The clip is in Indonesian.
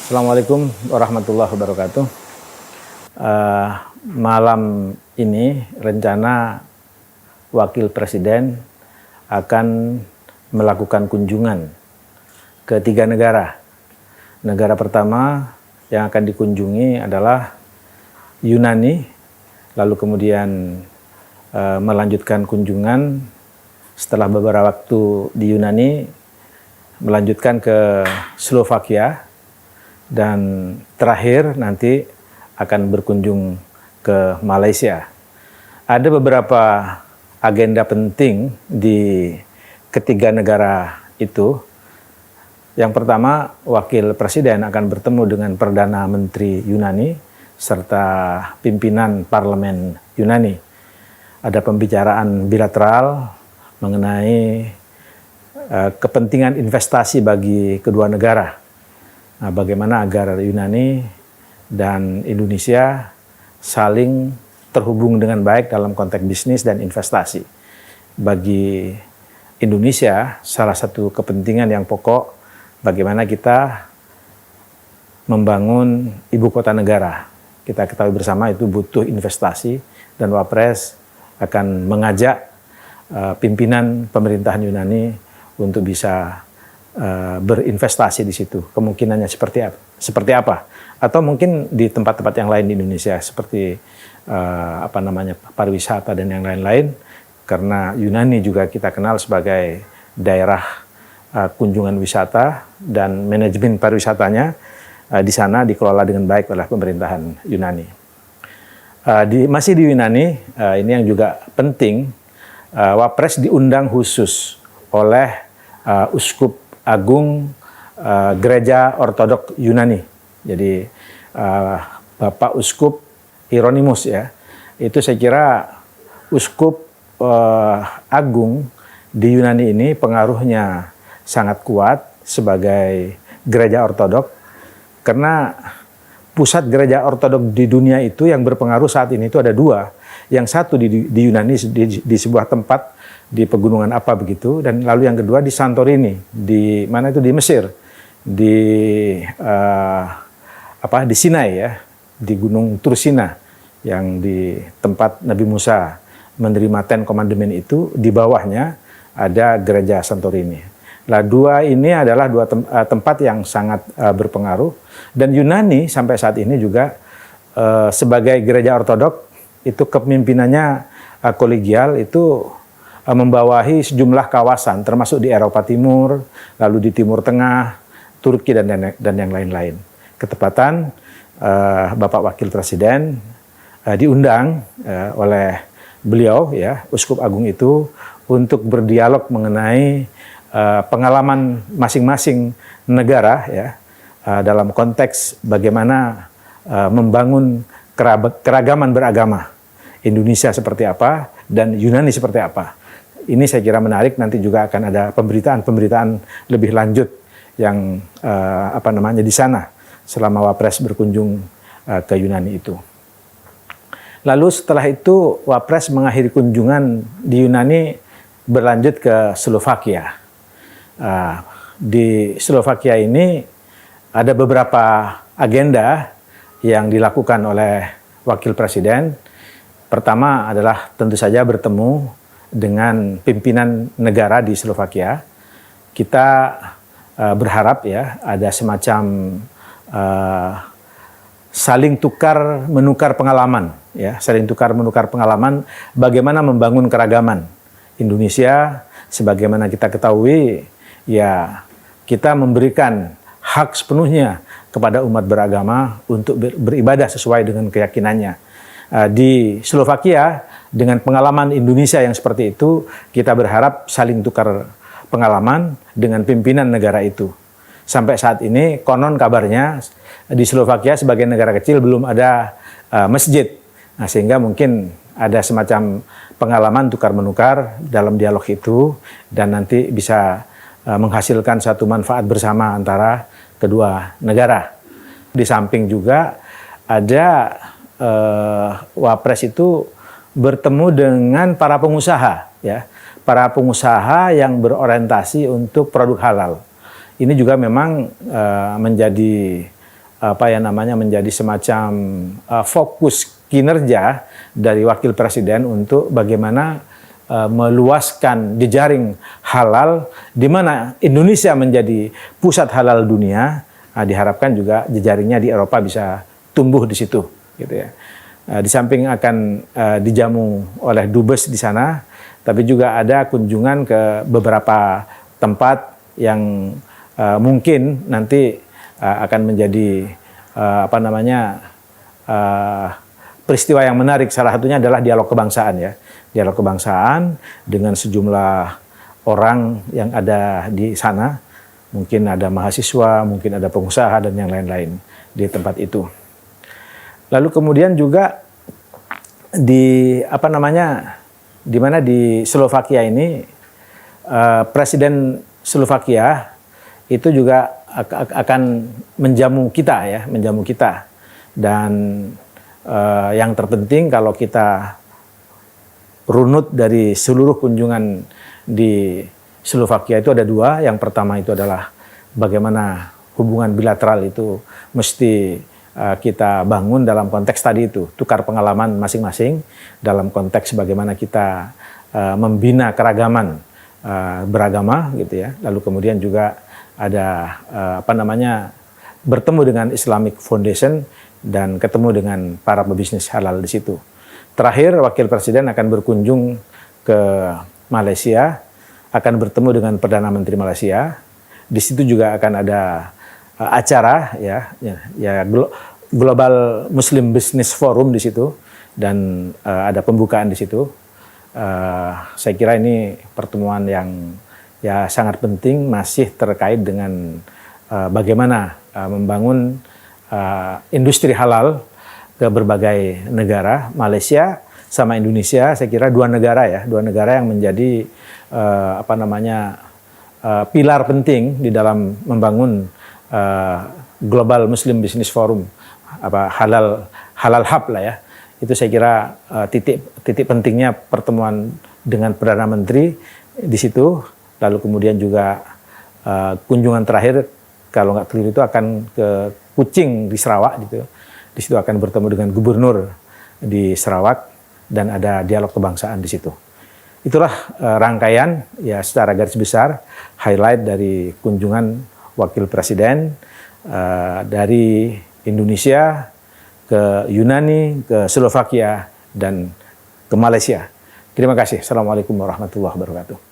Assalamualaikum warahmatullahi wabarakatuh. Malam ini rencana Wakil Presiden akan melakukan kunjungan ke 3 negara. Negara pertama yang akan dikunjungi adalah Yunani, lalu kemudian melanjutkan kunjungan setelah beberapa waktu di Yunani, melanjutkan ke Slovakia, dan terakhir nanti akan berkunjung ke Malaysia. Ada beberapa agenda penting di ketiga negara itu. Yang pertama, Wakil Presiden akan bertemu dengan Perdana Menteri Yunani serta pimpinan Parlemen Yunani. Ada pembicaraan bilateral mengenai kepentingan investasi bagi kedua negara. Nah, bagaimana agar Yunani dan Indonesia saling terhubung dengan baik dalam konteks bisnis dan investasi. Bagi Indonesia, salah satu kepentingan yang pokok bagaimana kita membangun ibu kota negara. Kita ketahui bersama itu butuh investasi, dan Wapres akan mengajak pimpinan pemerintahan Yunani untuk bisa berinvestasi di situ. Kemungkinannya seperti apa? Atau mungkin di tempat-tempat yang lain di Indonesia seperti pariwisata dan yang lain-lain, karena Yunani juga kita kenal sebagai daerah kunjungan wisata, dan manajemen pariwisatanya di sana dikelola dengan baik oleh pemerintahan Yunani. Masih di Yunani, ini yang juga penting, Wapres diundang khusus oleh Uskup Agung Gereja Ortodok Yunani. Jadi Bapak Uskup Hieronymus, ya, itu saya kira Uskup Agung di Yunani ini pengaruhnya sangat kuat sebagai gereja ortodok, karena pusat gereja ortodok di dunia itu yang berpengaruh saat ini itu ada 2. Yang satu di Yunani, di sebuah tempat di pegunungan apa begitu, dan lalu yang kedua di Santorini, di mana itu, di Mesir, di Sinai, ya, di Gunung Tursina, yang di tempat Nabi Musa menerima Ten Commandment itu, di bawahnya ada gereja Santorini. Nah, 2 ini adalah 2 tempat yang sangat berpengaruh, dan Yunani sampai saat ini juga sebagai gereja ortodok itu kepemimpinannya kolegial, itu membawahi sejumlah kawasan termasuk di Eropa Timur, lalu di Timur Tengah, Turki, dan yang lain-lain. Ketepatan Bapak Wakil Presiden diundang oleh beliau, ya, Uskup Agung itu, untuk berdialog mengenai pengalaman masing-masing negara, ya, dalam konteks bagaimana membangun keragaman beragama. Indonesia seperti apa dan Yunani seperti apa. Ini saya kira menarik, nanti juga akan ada pemberitaan lebih lanjut yang di sana selama Wapres berkunjung ke Yunani itu. Lalu setelah itu Wapres mengakhiri kunjungan di Yunani, berlanjut ke Slovakia. Di Slovakia ini ada beberapa agenda yang dilakukan oleh Wakil Presiden. Pertama adalah tentu saja bertemu dengan pimpinan negara di Slovakia. Kita berharap, ya, ada semacam saling menukar pengalaman, ya, saling menukar pengalaman bagaimana membangun keragaman Indonesia. Sebagaimana kita ketahui, ya, kita memberikan hak sepenuhnya kepada umat beragama untuk beribadah sesuai dengan keyakinannya. Di Slovakia, dengan pengalaman Indonesia yang seperti itu, kita berharap saling tukar pengalaman dengan pimpinan negara itu. Sampai saat ini, konon kabarnya, di Slovakia sebagai negara kecil belum ada masjid. Nah, sehingga mungkin ada semacam pengalaman tukar-menukar dalam dialog itu, dan nanti bisa menghasilkan satu manfaat bersama antara kedua negara. Di samping juga ada Wapres itu bertemu dengan para pengusaha, ya, para pengusaha yang berorientasi untuk produk halal. Ini juga memang menjadi menjadi semacam fokus kinerja dari wakil presiden untuk bagaimana meluaskan jejaring halal, di mana Indonesia menjadi pusat halal dunia. Diharapkan juga jejaringnya di Eropa bisa tumbuh di situ, gitu ya. Di samping akan dijamu oleh dubes di sana, tapi juga ada kunjungan ke beberapa tempat yang mungkin nanti akan menjadi peristiwa yang menarik. Salah satunya adalah dialog kebangsaan, ya, dialog kebangsaan dengan sejumlah orang yang ada di sana. Mungkin ada mahasiswa, mungkin ada pengusaha dan yang lain-lain di tempat itu. Lalu kemudian juga di di mana di Slovakia ini Presiden Slovakia itu juga akan menjamu kita, dan yang terpenting kalau kita runut dari seluruh kunjungan di Slovakia itu ada dua. Yang pertama itu adalah bagaimana hubungan bilateral itu mesti kita bangun dalam konteks tadi itu, tukar pengalaman masing-masing dalam konteks bagaimana kita membina keragaman beragama, gitu ya. Lalu kemudian juga ada bertemu dengan Islamic Foundation dan ketemu dengan para pebisnis halal di situ. Terakhir, Wakil Presiden akan berkunjung ke Malaysia, akan bertemu dengan Perdana Menteri Malaysia. Di situ juga akan ada acara Global Muslim Business Forum di situ, dan ada pembukaan di situ. Saya kira ini pertemuan yang sangat penting, masih terkait dengan bagaimana membangun industri halal ke berbagai negara. Malaysia sama Indonesia, saya kira dua negara yang menjadi pilar penting di dalam membangun Global Muslim Business Forum, halal hub lah ya. Itu saya kira titik pentingnya pertemuan dengan Perdana Menteri di situ. Lalu kemudian juga kunjungan terakhir, kalau nggak keliru itu akan ke Kuching di Sarawak gitu. Di situ akan bertemu dengan gubernur di Sarawak dan ada dialog kebangsaan di situ. Itulah rangkaian ya secara garis besar highlight dari kunjungan Wakil Presiden dari Indonesia ke Yunani, ke Slovakia, dan ke Malaysia. Terima kasih. Assalamualaikum warahmatullahi wabarakatuh.